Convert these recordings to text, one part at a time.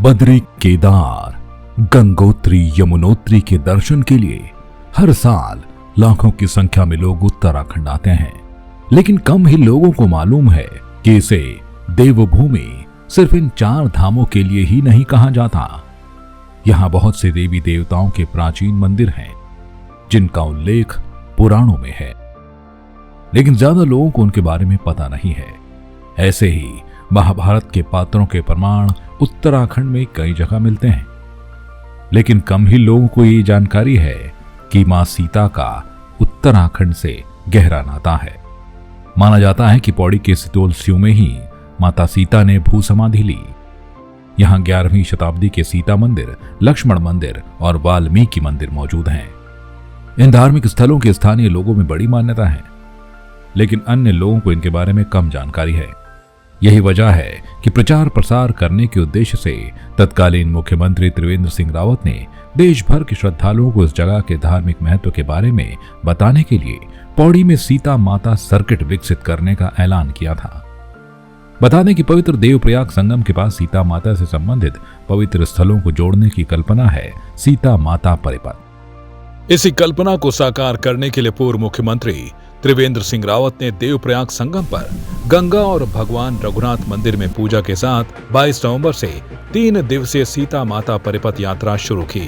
बद्री, केदार, गंगोत्री, यमुनोत्री के दर्शन के लिए हर साल लाखों की संख्या में लोग उत्तराखंड आते हैं, लेकिन कम ही लोगों को मालूम है कि इसे देवभूमि सिर्फ इन 4 धामों के लिए ही नहीं कहा जाता। यहाँ बहुत से देवी देवताओं के प्राचीन मंदिर हैं जिनका उल्लेख पुराणों में है, लेकिन ज्यादा लोगों को उनके बारे में पता नहीं है। ऐसे ही महाभारत के पात्रों के प्रमाण उत्तराखंड में कई जगह मिलते हैं, लेकिन कम ही लोगों को ये जानकारी है कि मां सीता का उत्तराखंड से गहरा नाता है। माना जाता है कि पौड़ी के सितोल स्यू में ही माता सीता ने भू समाधि ली। यहां 11वीं शताब्दी के सीता मंदिर, लक्ष्मण मंदिर और वाल्मीकि मंदिर मौजूद हैं। इन धार्मिक स्थलों के स्थानीय लोगों में बड़ी मान्यता है, लेकिन अन्य लोगों को इनके बारे में कम जानकारी है। यही वजह है कि प्रचार प्रसार करने के उद्देश्य से तत्कालीन मुख्यमंत्री त्रिवेंद्र सिंह रावत ने देश भर के श्रद्धालुओं को इस जगह के धार्मिक महत्व के बारे में बताने के लिए पौड़ी में सीता माता सर्किट विकसित करने का ऐलान किया था। बता दें कि पवित्र देवप्रयाग संगम के पास सीता माता से संबंधित पवित्र स्थलों को जोड़ने की कल्पना है सीता माता परिपथ। इसी कल्पना को साकार करने के लिए पूर्व मुख्यमंत्री त्रिवेंद्र सिंह रावत ने देवप्रयाग संगम पर गंगा और भगवान रघुनाथ मंदिर में पूजा के साथ 22 नवंबर से 3 दिवसीय सीता माता परिपथ यात्रा शुरू की।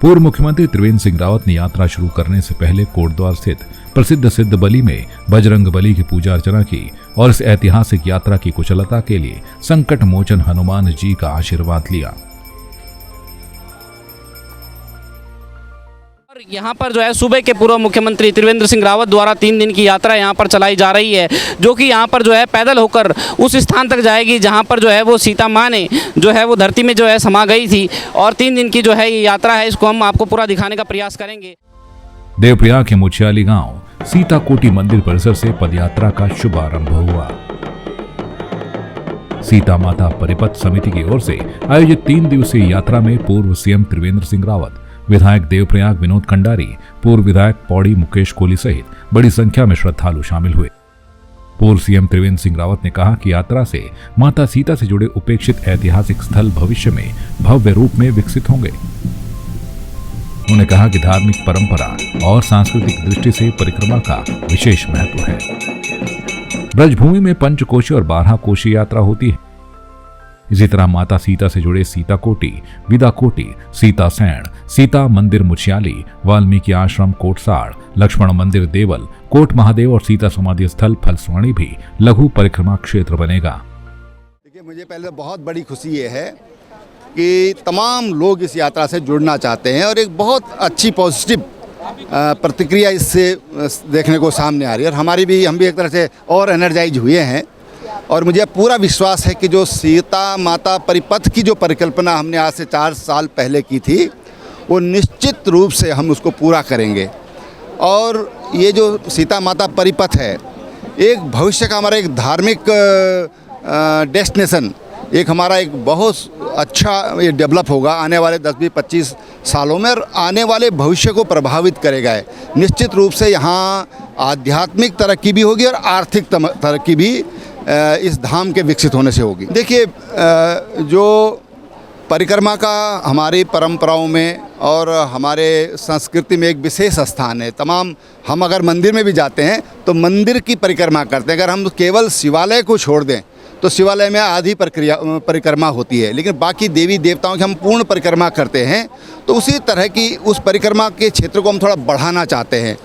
पूर्व मुख्यमंत्री त्रिवेंद्र सिंह रावत ने यात्रा शुरू करने से पहले कोटद्वार स्थित प्रसिद्ध सिद्ध बली में बजरंग बली की पूजा अर्चना की और इस ऐतिहासिक यात्रा की कुशलता के लिए संकट मोचन हनुमान जी का आशीर्वाद लिया। यहाँ पर जो है सूबे के पूर्व मुख्यमंत्री त्रिवेंद्र सिंह रावत द्वारा 3 दिन की यात्रा यहाँ पर चलाई जा रही है, जो कि यहाँ पर जो है पैदल होकर उस स्थान तक जाएगी जहाँ पर जो है वो सीता माँ ने जो है वो धरती में जो है समा गई थी। और 3 दिन की जो है ये यात्रा है, इसको हम आपको पूरा दिखाने का प्रयास करेंगे। देवप्रयाग के मुछियाली गांव सीताकोटी मंदिर परिसर से पदयात्रा का शुभारंभ हुआ। सीता माता परिपथ समिति की ओर से आयोजित 3 दिवसीय यात्रा में पूर्व सीएम त्रिवेंद्र सिंह रावत, विधायक देवप्रयाग विनोद कंडारी, पूर्व विधायक पौड़ी मुकेश कोहली सहित बड़ी संख्या में श्रद्धालु शामिल हुए। पूर्व सीएम त्रिवेंद्र सिंह रावत ने कहा कि यात्रा से माता सीता से जुड़े उपेक्षित ऐतिहासिक स्थल भविष्य में भव्य रूप में विकसित होंगे। उन्होंने कहा कि धार्मिक परंपरा और सांस्कृतिक दृष्टि से परिक्रमा का विशेष महत्व है। ब्रजभूमि में पंचकोशी और 12 कोशी यात्रा होती है। इसी तरह माता सीता से जुड़े सीताकोटी, विदाकोटी, सीता सैण, सीता मंदिर मुछियाली, वाल्मीकि आश्रम कोटसाड़, लक्ष्मण मंदिर देवल, कोट महादेव और सीता समाधि स्थल फलस्वाणी भी लघु परिक्रमा क्षेत्र बनेगा। देखिए, मुझे पहले बहुत बड़ी खुशी ये है कि तमाम लोग इस यात्रा से जुड़ना चाहते हैं और एक बहुत अच्छी पॉजिटिव प्रतिक्रिया इससे देखने को सामने आ रही है और हम भी एक तरह से और एनर्जाइज हुए हैं। और मुझे पूरा विश्वास है कि जो सीता माता परिपथ की जो परिकल्पना हमने आज से 4 साल पहले की थी, वो निश्चित रूप से हम उसको पूरा करेंगे। और ये जो सीता माता परिपथ है, एक भविष्य का हमारा एक धार्मिक डेस्टिनेशन, एक हमारा एक बहुत अच्छा ये डेवलप होगा आने वाले 10-25 सालों में और आने वाले भविष्य को प्रभावित करेगा। निश्चित रूप से यहाँ आध्यात्मिक तरक्की भी होगी और आर्थिक तरक्की भी इस धाम के विकसित होने से होगी। देखिए, जो परिक्रमा का हमारी परंपराओं में और हमारे संस्कृति में एक विशेष स्थान है। हम अगर मंदिर में भी जाते हैं तो मंदिर की परिक्रमा करते हैं। अगर हम केवल शिवालय को छोड़ दें तो शिवालय में आधी परिक्रमा होती है, लेकिन बाकी देवी देवताओं की हम पूर्ण परिक्रमा करते हैं। तो उसी तरह की उस परिक्रमा के क्षेत्र को हम थोड़ा बढ़ाना चाहते हैं।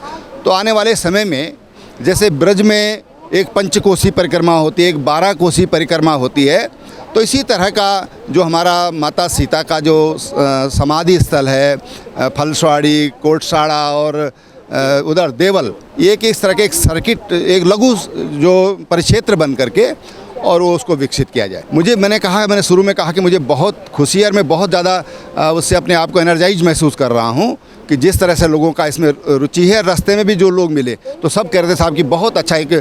तो आने वाले समय में जैसे ब्रज में एक पंचकोशी परिक्रमा होती है, एक 12 कोशी परिक्रमा होती है, तो इसी तरह का जो हमारा माता सीता का जो समाधि स्थल है, फलस्वाड़ी, कोटसाड़ा और उधर देवल, ये कि इस तरह के एक सर्किट, एक लघु जो परिक्षेत्र बन करके और वो उसको विकसित किया जाए। मैंने शुरू में कहा कि मुझे बहुत खुशी है और मैं बहुत ज़्यादा उससे अपने आप को एनर्जाइज महसूस कर रहा हूँ कि जिस तरह से लोगों का इसमें रुचि है। रास्ते में भी जो लोग मिले तो सब कह रहे थे साहब कि बहुत अच्छा एक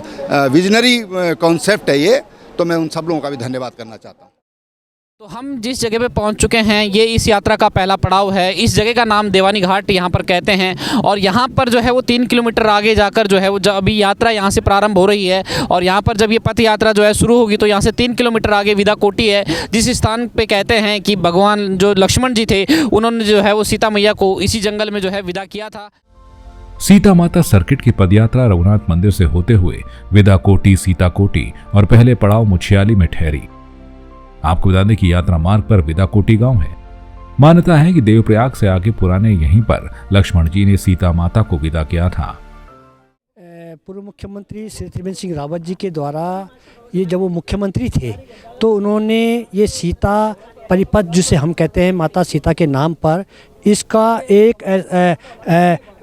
विजनरी कॉन्सेप्ट है ये, तो मैं उन सब लोगों का भी धन्यवाद करना चाहता हूँ। तो हम जिस जगह पे पहुंच चुके हैं ये इस यात्रा का पहला पड़ाव है। इस जगह का नाम देवानी घाट यहाँ पर कहते हैं और यहाँ पर जो है वो 3 किलोमीटर आगे जाकर जो है वो अभी यात्रा यहाँ से प्रारंभ हो रही है और यहाँ पर जब ये पथ यात्रा जो है शुरू होगी तो यहाँ से 3 किलोमीटर आगे विदाकोटी है, जिस स्थान पे कहते हैं कि भगवान जो लक्ष्मण जी थे उन्होंने जो है वो सीता मैया को इसी जंगल में जो है विदा किया था। सीता माता सर्किट की पदयात्रा रघुनाथ मंदिर से होते हुए विदाकोटी, सीताकोटी और पहले पड़ाव मुछियाली में ठहरी। आपको बता दें कि यात्रा मार्ग पर विदाकोटी गांव है। मान्यता है कि देवप्रयाग से आगे पुराने यहीं पर लक्ष्मण जी ने सीता माता को विदा किया था। पूर्व मुख्यमंत्री श्री त्रिवेंद्र सिंह रावत जी के द्वारा ये जब वो मुख्यमंत्री थे तो उन्होंने ये सीता परिपथ जिसे हम कहते हैं माता सीता के नाम पर इसका एक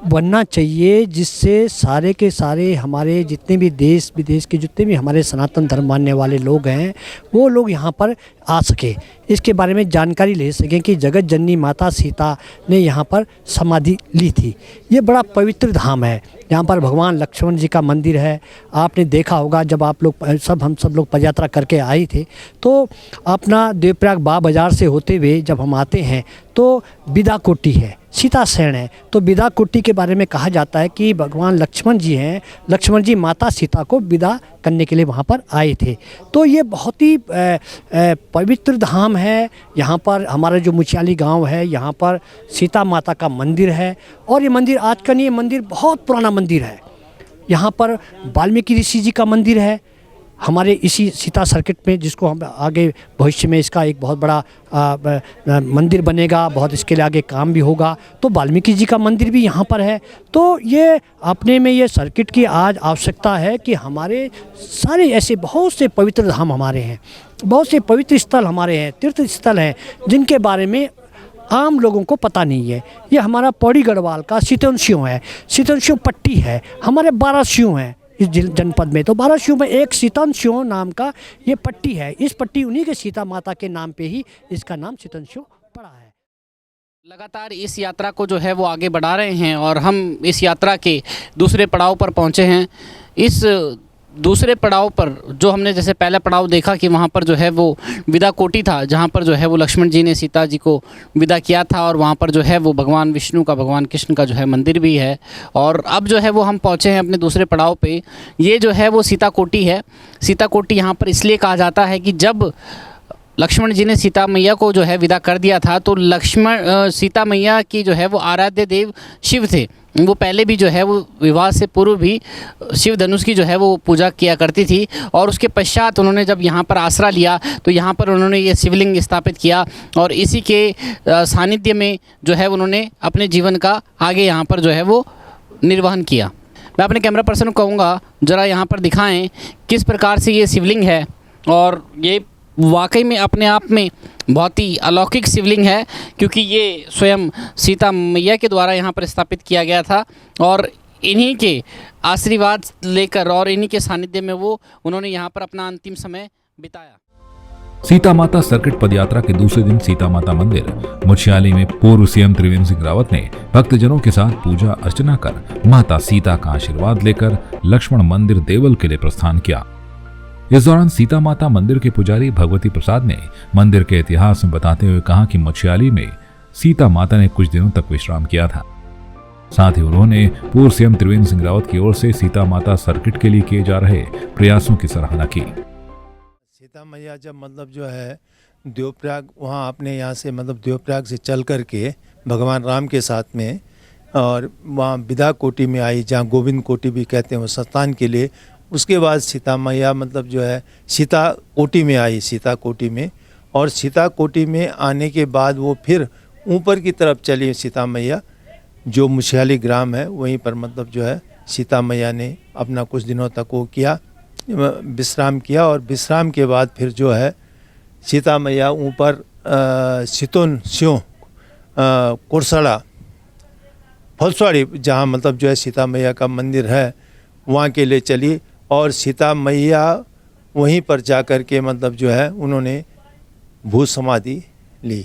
बनना चाहिए जिससे सारे के सारे हमारे जितने भी देश विदेश के जितने भी हमारे सनातन धर्म मानने वाले लोग हैं वो लोग यहाँ पर आ सके, इसके बारे में जानकारी ले सकें कि जगत जननी माता सीता ने यहाँ पर समाधि ली थी। ये बड़ा पवित्र धाम है, यहाँ पर भगवान लक्ष्मण जी का मंदिर है। आपने देखा होगा जब आप लोग हम सब लोग पदयात्रा करके आए थे तो अपना देवप्रयाग बाजार से होते हुए जब हम आते हैं तो विदाकोटी है, सीता सैन है। तो विदाकोटी के बारे में कहा जाता है कि भगवान लक्ष्मण जी हैं, लक्ष्मण जी माता सीता को विदा करने के लिए वहाँ पर आए थे। तो ये बहुत ही पवित्र धाम है। यहाँ पर हमारा जो मुछियाली गांव है यहाँ पर सीता माता का मंदिर है और ये मंदिर आज का नहीं, ये मंदिर बहुत पुराना मंदिर है। यहाँ पर वाल्मीकि ऋषि जी का मंदिर है हमारे इसी सीता सर्किट में, जिसको हम आगे भविष्य में इसका एक बहुत बड़ा मंदिर बनेगा, बहुत इसके लिए आगे काम भी होगा। तो वाल्मीकि जी का मंदिर भी यहाँ पर है। तो ये अपने में ये सर्किट की आज आवश्यकता है कि हमारे सारे ऐसे बहुत से पवित्र धाम हमारे हैं, बहुत से पवित्र स्थल हमारे हैं, तीर्थ स्थल हैं जिनके बारे में आम लोगों को पता नहीं है। ये हमारा पौड़ी गढ़वाल का शीतोनशिव है, शीतोनशिव पट्टी है, हमारे 12 शिव हैं इस जनपद में। तो 12 शिव में एक शीतोनशिव नाम का ये पट्टी है। इस पट्टी उन्हीं के सीता माता के नाम पे ही इसका नाम शीतोनशिव पड़ा है। लगातार इस यात्रा को जो है वो आगे बढ़ा रहे हैं और हम इस यात्रा के दूसरे पड़ाव पर पहुंचे हैं। इस दूसरे पड़ाव पर जो हमने जैसे पहला पड़ाव देखा कि वहाँ पर जो है वो विदाकोटी था, जहाँ पर जो है वो लक्ष्मण जी ने सीता जी को विदा किया था और वहाँ पर जो है वो भगवान विष्णु का, भगवान कृष्ण का जो है मंदिर भी है। और अब जो है वो हम पहुँचे हैं अपने दूसरे पड़ाव पे। ये जो है वो सीताकोटी है। सीताकोटी यहाँ पर इसलिए कहा जाता है कि जब लक्ष्मण जी ने सीता मैया को जो है विदा कर दिया था तो सीता मैया की जो है वो आराध्य देव शिव थे। वो पहले भी जो है वो विवाह से पूर्व भी शिव धनुष की जो है वो पूजा किया करती थी और उसके पश्चात उन्होंने जब यहाँ पर आसरा लिया तो यहाँ पर उन्होंने ये शिवलिंग स्थापित किया और इसी के सानिध्य में जो है उन्होंने अपने जीवन का आगे यहाँ पर जो है वो निर्वहन किया। मैं अपने कैमरा पर्सन को कहूँगा ज़रा यहाँ पर दिखाएँ किस प्रकार से ये शिवलिंग है और ये वाकई में अपने आप में बहुत ही अलौकिक शिवलिंग है क्योंकि ये स्वयं सीता मैया के द्वारा यहाँ पर स्थापित किया गया था और इन्हीं के आशीर्वाद लेकर और इन्हीं के सानिध्य में वो उन्होंने यहाँ पर अपना अंतिम समय बिताया। सीता माता सर्किट पदयात्रा के दूसरे दिन सीता माता मंदिर मुछियाली में पूर्व सीएम त्रिवेंद्र सिंह रावत ने भक्तजनों के साथ पूजा अर्चना कर माता सीता का आशीर्वाद लेकर लक्ष्मण मंदिर देवल के लिए प्रस्थान किया। इस दौरान सीता माता मंदिर के पुजारी भगवती प्रसाद ने मंदिर के इतिहास में बताते हुए कहा कि मुछियाली में सीता माता ने कुछ दिनों तक विश्राम किया था। साथ ही उन्होंने पूर्व सीएम त्रिवेंद्र सिंह रावत की ओर से सीता माता सर्किट के लिए किए जा रहे प्रयासों की सराहना की। सीता मैया जब मतलब जो है देवप्रयाग वहाँ अपने यहाँ से मतलब देवप्रयाग से चल करके भगवान राम के साथ में और वहाँ विदाकोटी में आई, जहाँ गोविंद कोटी भी कहते हैं वो संस्थान के लिए। उसके बाद सीता मैया मतलब जो है सीताकोटी में आई, सीताकोटी में, और सीताकोटी में आने के बाद वो फिर ऊपर की तरफ चली सीता मैया, जो मुछियाली ग्राम है वहीं पर मतलब जो है सीता मैया ने अपना कुछ दिनों तक वो किया, विश्राम किया। और विश्राम के बाद फिर जो है सीता मैया ऊपर शीतोनशिव कुरसड़ा फलसवाड़ी, जहाँ मतलब जो है सीता मैया का मंदिर है वहाँ के लिए चली और सीता मैया वहीं पर जा कर के मतलब जो है उन्होंने भू समाधि ली।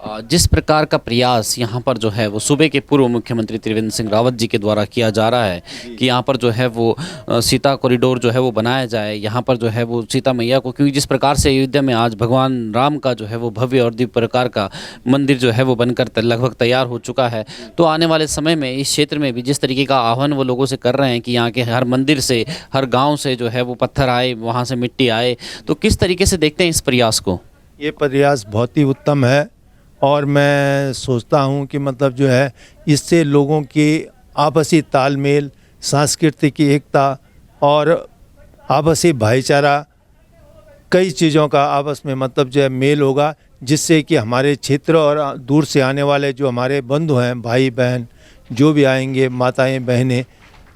जिस प्रकार का प्रयास यहाँ पर जो है वो सूबे के पूर्व मुख्यमंत्री त्रिवेंद्र सिंह रावत जी के द्वारा किया जा रहा है कि यहाँ पर जो है वो सीता कॉरिडोर जो है वो बनाया जाए, यहाँ पर जो है वो सीता मैया को, क्योंकि जिस प्रकार से अयोध्या में आज भगवान राम का जो है वो भव्य और दिव्य प्रकार का मंदिर जो है वो बनकर लगभग तैयार हो चुका है, तो आने वाले समय में इस क्षेत्र में भी जिस तरीके का आह्वान वो लोगों से कर रहे हैं कि यहाँ के हर मंदिर से, हर गाँव से जो है वो पत्थर आए, वहाँ से मिट्टी आए, तो किस तरीके से देखते हैं इस प्रयास को? ये प्रयास बहुत ही उत्तम है और मैं सोचता हूँ कि मतलब जो है इससे लोगों की आपसी तालमेल, सांस्कृतिक एकता और आपसी भाईचारा, कई चीज़ों का आपस में मतलब जो है मेल होगा, जिससे कि हमारे क्षेत्र और दूर से आने वाले जो हमारे बंधु हैं, भाई बहन जो भी आएंगे, माताएं बहनें,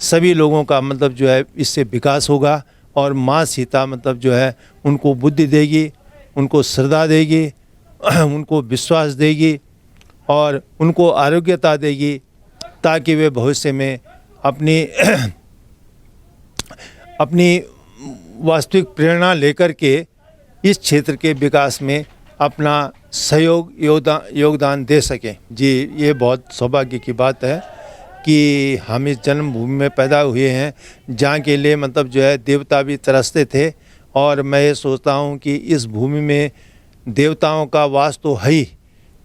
सभी लोगों का मतलब जो है इससे विकास होगा और माँ सीता मतलब जो है उनको बुद्धि देगी, उनको श्रद्धा देगी, उनको विश्वास देगी और उनको आरोग्यता देगी, ताकि वे भविष्य में अपनी वास्तविक प्रेरणा लेकर के इस क्षेत्र के विकास में अपना सहयोग योगदान दे सकें। जी, ये बहुत सौभाग्य की बात है कि हम इस जन्मभूमि में पैदा हुए हैं, जहाँ के लिए मतलब जो है देवता भी तरसते थे, और मैं ये सोचता हूँ कि इस भूमि में देवताओं का वास तो है ही,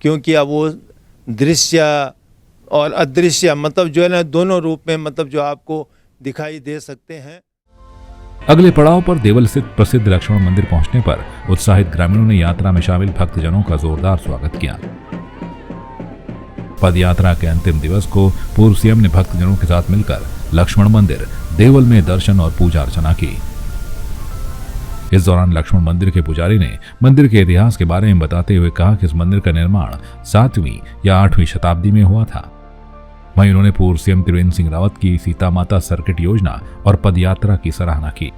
क्योंकि अब वो दृश्य और अदृश्य मतलब जो है ना दोनों रूप में मतलब जो आपको दिखाई दे सकते हैं। अगले पड़ाव पर देवल स्थित प्रसिद्ध लक्ष्मण मंदिर पहुंचने पर उत्साहित ग्रामीणों ने यात्रा में शामिल भक्तजनों का जोरदार स्वागत किया। पद यात्रा के अंतिम दिवस को पूर्व सीएम ने भक्तजनों के साथ मिलकर लक्ष्मण मंदिर देवल में दर्शन और पूजा अर्चना की। इस दौरान लक्ष्मण मंदिर के पुजारी ने मंदिर के इतिहास के बारे में बताते हुए कहा कि इस मंदिर का निर्माण 7वीं या 8वीं शताब्दी में हुआ था। वहीं उन्होंने पूर्व सीएम त्रिवेंद्र सिंह रावत की सीता माता सर्किट योजना और पदयात्रा की सराहना की।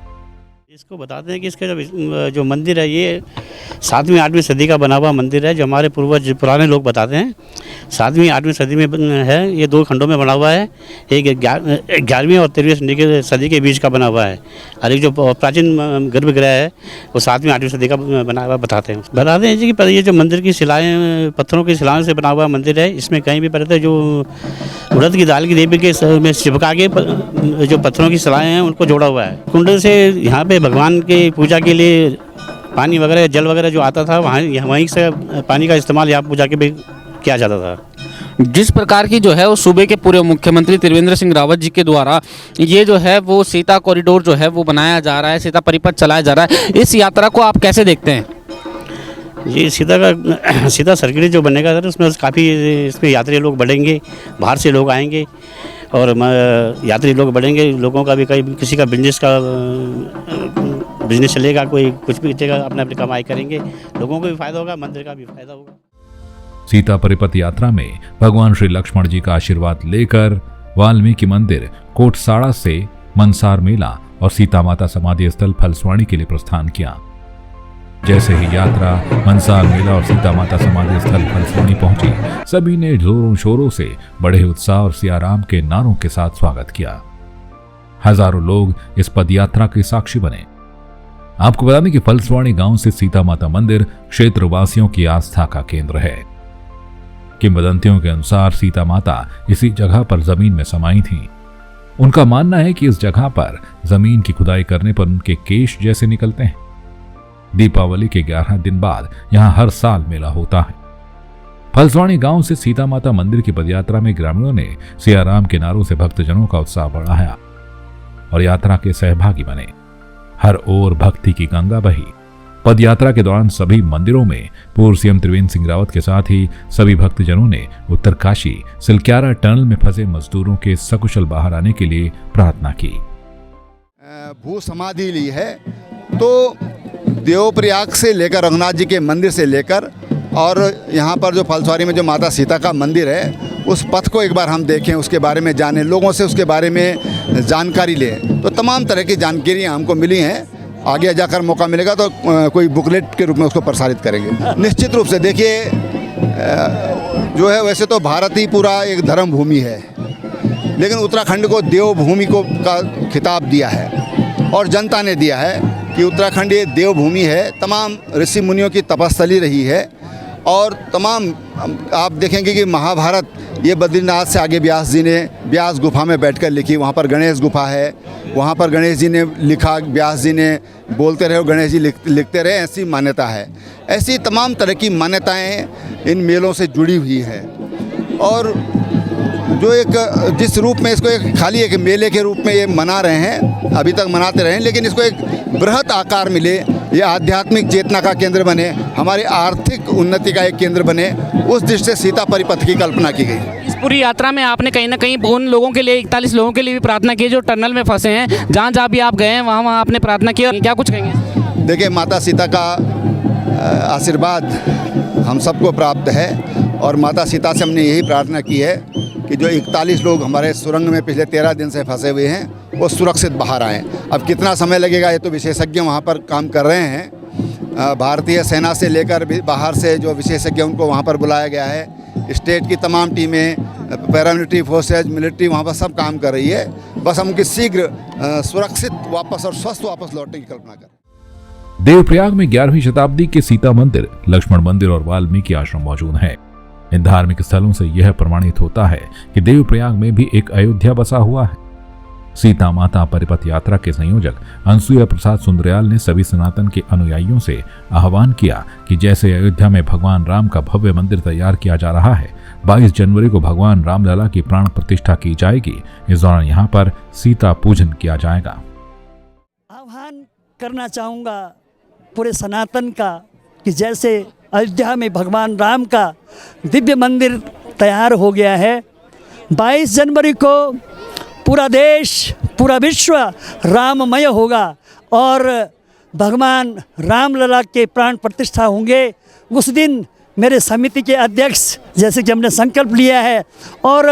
इसको बताते हैं कि इसका जो मंदिर है ये 7वीं 8वीं सदी का बना हुआ मंदिर है, जो हमारे पूर्वज पुराने लोग बताते हैं 7वीं 8वीं सदी में है। ये 2 खंडों में बना हुआ है, एक 11वीं और 13वीं सदी के बीच का बना हुआ है, और एक जो प्राचीन गर्भगृह है वो 7वीं 8वीं सदी का बना हुआ बताते हैं जी कि ये जो मंदिर की शिलाएँ पत्थरों की शिलाओं से बना हुआ मंदिर है, इसमें कहीं भी पड़ते जो उड़द की दाल की देवी के में चिपका के जो पत्थरों की शिलाएँ हैं उनको जोड़ा हुआ है। कुंड से यहाँ पे भगवान के पूजा के लिए पानी वगैरह जल वगैरह जो आता था वहीं से पानी का इस्तेमाल यहाँ पूजा के भी किया जाता था। जिस प्रकार की जो है वो सूबे के पूर्व मुख्यमंत्री त्रिवेंद्र सिंह रावत जी के द्वारा ये जो है वो सीता कॉरिडोर जो है वो बनाया जा रहा है, सीता परिपथ चलाया जा रहा है, इस यात्रा को आप कैसे देखते हैं? ये सीता सर्किट जो बनेगा सर, उसमें काफ़ी इसमें यात्री लोग बढ़ेंगे, बाहर से लोग आएंगे और यात्री लोग बढ़ेंगे, लोगों का भी किसी का बिजनेस चलेगा, कोई कुछ भी चलेगा, अपने अपनी कमाई करेंगे, लोगों को भी फायदा होगा, मंदिर का भी फायदा होगा। सीता परिपथ यात्रा में भगवान श्री लक्ष्मण जी का आशीर्वाद लेकर वाल्मीकि मंदिर, कोटसाड़ा से मनसार मेला और सीता माता समाधि स्थल फलस्वाणी के लिए प्रस्थान किया। जैसे ही यात्रा मनसार मेला और सीता माता समाधि स्थल फलस्वाणी पहुंची, सभी ने जोरों शोरों से बड़े उत्साह और सियाराम के नारों के साथ स्वागत किया। हजारों लोग इस पदयात्रा के साक्षी बने। आपको बता दें कि फलस्वाणी गांव से सीता माता मंदिर क्षेत्रवासियों की आस्था का केंद्र है। किंवदंतियों के अनुसार सीता माता इसी जगह पर जमीन में समाई थीं। उनका मानना है कि इस जगह पर जमीन की खुदाई करने पर उनके केश जैसे निकलते हैं। दीपावली के 11 दिन बाद यहां हर साल मेला होता है। फलस्वाणी गांव से सीता माता मंदिर की पदयात्रा में ग्रामीणों ने सियाराम के नारों से भक्तजनों का उत्साह बढ़ाया और यात्रा के सहभागी बने। हर ओर भक्ति की गंगा बही। पदयात्रा के दौरान सभी मंदिरों में पूर्व सीएम त्रिवेंद्र सिंह रावत के साथ ही सभी भक्तजनों ने उत्तरकाशी सिलक्यारा टनल में फंसे मजदूरों के सकुशल बाहर आने के लिए प्रार्थना की। भू समाधि ली है तो देवप्रयाग से लेकर रघुनाथ जी के मंदिर से लेकर और यहाँ पर जो फलस्वारी में जो माता सीता का मंदिर है उस पथ को एक बार हम देखें, उसके बारे में जानें, लोगों से उसके बारे में जानकारी लें। तो तमाम तरह की जानकारियाँ हमको मिली हैं। आगे जाकर मौका मिलेगा तो कोई बुकलेट के रूप में उसको प्रसारित करेंगे। निश्चित रूप से देखिए जो है वैसे तो भारत ही पूरा एक धर्म भूमि है, लेकिन उत्तराखंड को देवभूमि को का खिताब दिया है और जनता ने दिया है कि उत्तराखंड ये देवभूमि है। तमाम ऋषि मुनियों की तपस्थली रही है और तमाम आप देखेंगे कि महाभारत ये बद्रीनाथ से आगे व्यास जी ने व्यास गुफा में बैठकर लिखी। वहाँ पर गणेश गुफा है, वहाँ पर गणेश जी ने लिखा, व्यास जी ने बोलते रहे और गणेश जी लिखते रहे, ऐसी मान्यता है। ऐसी तमाम तरह की मान्यताएं इन मेलों से जुड़ी हुई है। और जो एक जिस रूप में इसको एक खाली एक मेले के रूप में ये मना रहे हैं, अभी तक मनाते रहे हैं, लेकिन इसको एक बृहत आकार मिले, ये आध्यात्मिक चेतना का केंद्र बने, हमारी आर्थिक उन्नति का एक केंद्र बने, उस दृष्टि से सीता परिपथ की कल्पना की गई। इस पूरी यात्रा में आपने कहीं ना कहीं उन लोगों के लिए 41 लोगों के लिए भी प्रार्थना की जो टनल में फंसे हैं, जहाँ जहाँ भी आप गए हैं वहाँ आपने प्रार्थना की, और क्या कुछ कहेंगे? देखिए, माता सीता का आशीर्वाद हम सबको प्राप्त है और माता सीता से हमने यही प्रार्थना की है कि जो 41 लोग हमारे सुरंग में पिछले 13 दिन से फंसे हुए हैं वो सुरक्षित बाहर आएँ। अब कितना समय लगेगा ये तो विशेषज्ञ वहाँ पर काम कर रहे हैं। भारतीय सेना से लेकर भी बाहर से जो विशेषज्ञ उनको वहाँ पर बुलाया गया है। स्टेट की तमाम टीमें, पैरामिलिट्री फोर्सेज, मिलिट्री वहाँ पर सब काम कर रही है। बस हम उनकी शीघ्र सुरक्षित वापस और स्वस्थ वापस लौटने की कल्पना करें। देवप्रयाग में 11वीं शताब्दी के सीता मंदिर, लक्ष्मण मंदिर और वाल्मीकि आश्रम मौजूद है। इन धार्मिक स्थलों से यह प्रमाणित होता है कि देवप्रयाग में भी एक अयोध्या बसा हुआ है। सीता माता परिपथ यात्रा के संयोजक अनसुया प्रसाद सुंदरयाल ने सभी सनातन के अनुयायियों से आह्वान किया कि जैसे अयोध्या में भगवान राम का भव्य मंदिर तैयार किया जा रहा है, 22 जनवरी को भगवान रामलला की प्राण प्रतिष्ठा की जाएगी। इस दौरान यहाँ पर सीता पूजन किया जाएगा। आह्वान करना चाहूँगा पूरे सनातन का कि जैसे अयोध्या में भगवान राम का दिव्य मंदिर तैयार हो गया है, 22 जनवरी को पूरा देश, पूरा विश्व राममय होगा और भगवान रामलला के प्राण प्रतिष्ठा होंगे। उस दिन मेरे समिति के अध्यक्ष, जैसे कि हमने संकल्प लिया है, और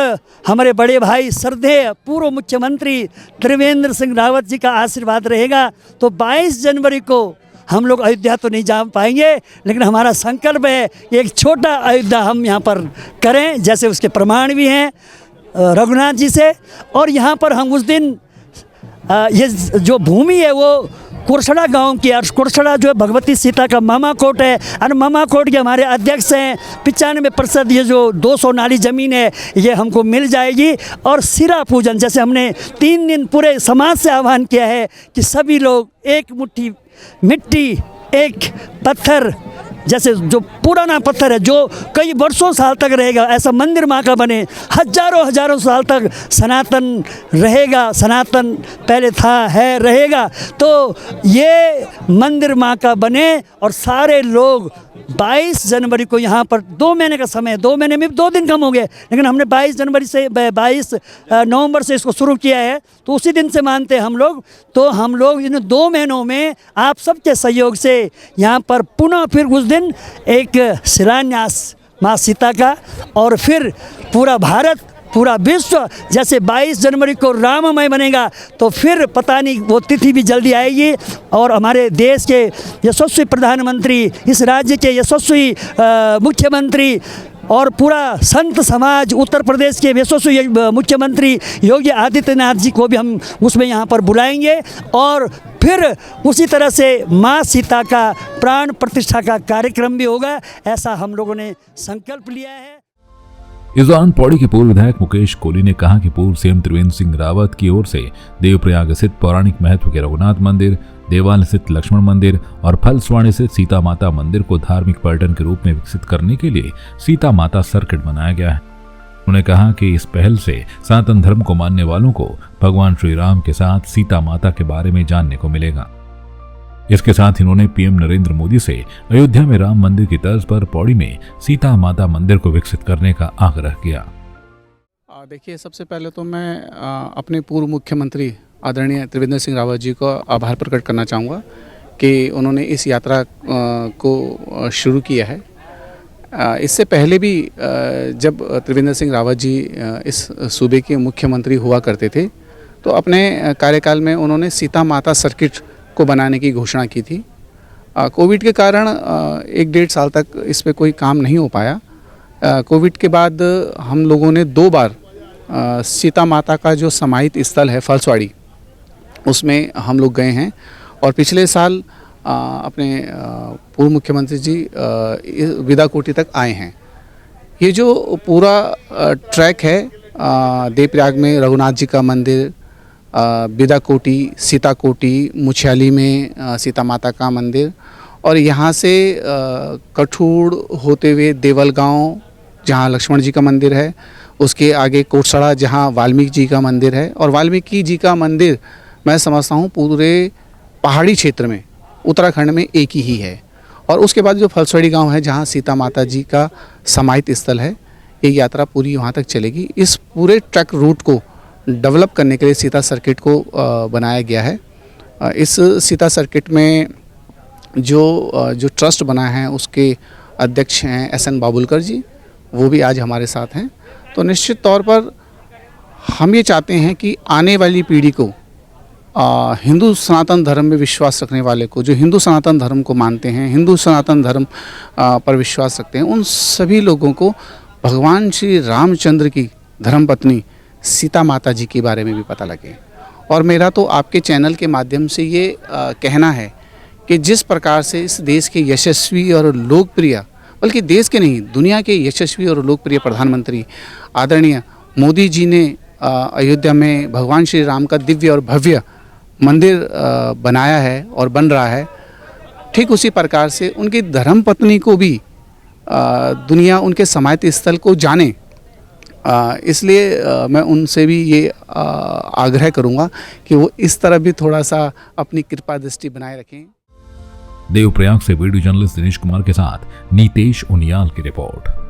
हमारे बड़े भाई श्रद्धेय पूर्व मुख्यमंत्री त्रिवेंद्र सिंह रावत जी का आशीर्वाद रहेगा, तो 22 जनवरी को हम लोग अयोध्या तो नहीं जा पाएंगे, लेकिन हमारा संकल्प है एक छोटा अयोध्या हम यहाँ पर करें, जैसे उसके प्रमाण भी हैं रघुनाथ जी से। और यहाँ पर हम उस दिन ये जो भूमि है वो कुरसड़ा गांव की, और कुरसड़ा जो है भगवती सीता का मामा कोट है, और मामा कोट के हमारे अध्यक्ष हैं। 95% ये जो 200 नाली ज़मीन है ये हमको मिल जाएगी। और सिरा पूजन, जैसे हमने 3 दिन पूरे समाज से आह्वान किया है कि सभी लोग एक मुट्ठी मिट्टी, एक पत्थर, जैसे जो पुराना पत्थर है जो कई वर्षों साल तक रहेगा, ऐसा मंदिर माँ का बने, हजारों साल तक सनातन रहेगा। सनातन पहले था, है, रहेगा। तो ये मंदिर माँ का बने और सारे लोग 22 जनवरी को यहाँ पर 2 महीने का समय, 2 महीने में 2 दिन कम हो गए, लेकिन हमने 22 जनवरी से 22 नवंबर से इसको शुरू किया है, तो उसी दिन से मानते हैं हम लोग। तो हम लोग इन 2 महीनों में आप सबके सहयोग से यहाँ पर पुनः फिर उस दिन एक शिलान्यास माँ सीता का, और फिर पूरा भारत, पूरा विश्व जैसे 22 जनवरी को राममय बनेगा, तो फिर पता नहीं वो तिथि भी जल्दी आएगी और हमारे देश के यशस्वी प्रधानमंत्री, इस राज्य के यशस्वी मुख्यमंत्री और पूरा संत समाज, उत्तर प्रदेश के यशस्वी मुख्यमंत्री योगी आदित्यनाथ जी को भी हम उसमें यहाँ पर बुलाएंगे, और फिर उसी तरह से माँ सीता का प्राण प्रतिष्ठा का कार्यक्रम भी होगा। ऐसा हम लोगों ने संकल्प लिया है। इस दौरान पौड़ी के पूर्व विधायक मुकेश कोहली ने कहा कि पूर्व सीएम त्रिवेंद्र सिंह रावत की ओर से देवप्रयाग स्थित पौराणिक महत्व के रघुनाथ मंदिर, देवाल स्थित लक्ष्मण मंदिर और फलस्वाणी स्थित सीता माता मंदिर को धार्मिक पर्यटन के रूप में विकसित करने के लिए सीता माता सर्किट बनाया गया है। उन्होंने कहा कि इस पहल से सनातन धर्म को मानने वालों को भगवान श्री राम के साथ सीता माता के बारे में जानने को मिलेगा। इसके साथ ही उन्होंने पीएम नरेंद्र मोदी से अयोध्या में राम मंदिर की तर्ज पर पौड़ी में सीता माता मंदिर को विकसित करने का आग्रह किया। देखिए, सबसे पहले तो मैं अपने पूर्व मुख्यमंत्री आदरणीय त्रिवेंद्र सिंह रावत जी को आभार प्रकट करना चाहूँगा कि उन्होंने इस यात्रा को शुरू किया है। इससे पहले भी जब त्रिवेंद्र सिंह रावत जी इस सूबे के मुख्यमंत्री हुआ करते थे, तो अपने कार्यकाल में उन्होंने सीता माता सर्किट को बनाने की घोषणा की थी। कोविड के कारण 1-1.5 साल तक इस पे कोई काम नहीं हो पाया। कोविड के बाद हम लोगों ने 2 बार सीता माता का जो समाहित स्थल है फलस्वाड़ी, उसमें हम लोग गए हैं, और पिछले साल अपने पूर्व मुख्यमंत्री जी विदा कोटी तक आए हैं। ये जो पूरा ट्रैक है देवप्रयाग में रघुनाथ जी का मंदिर, बिदा कोटी, सीता कोटी, मुछियाली में सीता माता का मंदिर, और यहाँ से कठूड़ होते हुए देवल गांव जहाँ लक्ष्मण जी का मंदिर है, उसके आगे कोटसड़ा जहाँ वाल्मीकि जी का मंदिर है। और वाल्मीकि जी का मंदिर मैं समझता हूँ पूरे पहाड़ी क्षेत्र में उत्तराखंड में एक ही है। और उसके बाद जो फलसड़ी गांव है जहाँ सीता माता जी का समाहित स्थल है, ये यात्रा पूरी वहाँ तक चलेगी। इस पूरे ट्रैक रूट को डेवलप करने के लिए सीता सर्किट को बनाया गया है। इस सीता सर्किट में जो ट्रस्ट बना है उसके अध्यक्ष हैं SN बाबुलकर जी, वो भी आज हमारे साथ हैं। तो निश्चित तौर पर हम ये चाहते हैं कि आने वाली पीढ़ी को हिंदू सनातन धर्म में विश्वास रखने वाले को, जो हिंदू सनातन धर्म को मानते हैं, हिंदू सनातन धर्म पर विश्वास रखते हैं, उन सभी लोगों को भगवान श्री रामचंद्र की धर्मपत्नी सीता माता जी के बारे में भी पता लगे। और मेरा तो आपके चैनल के माध्यम से ये कहना है कि जिस प्रकार से इस देश के यशस्वी और लोकप्रिय, बल्कि देश के नहीं दुनिया के यशस्वी और लोकप्रिय प्रधानमंत्री आदरणीय मोदी जी ने अयोध्या में भगवान श्री राम का दिव्य और भव्य मंदिर बनाया है और बन रहा है, ठीक उसी प्रकार से उनकी धर्मपत्नी को भी दुनिया उनके समाहित स्थल को जाने। इसलिए मैं उनसे भी ये आग्रह करूँगा कि वो इस तरह भी थोड़ा सा अपनी कृपा दृष्टि बनाए रखें। देवप्रयाग से वीडियो जर्नलिस्ट दिनेश कुमार के साथ नीतेश उनियाल की रिपोर्ट।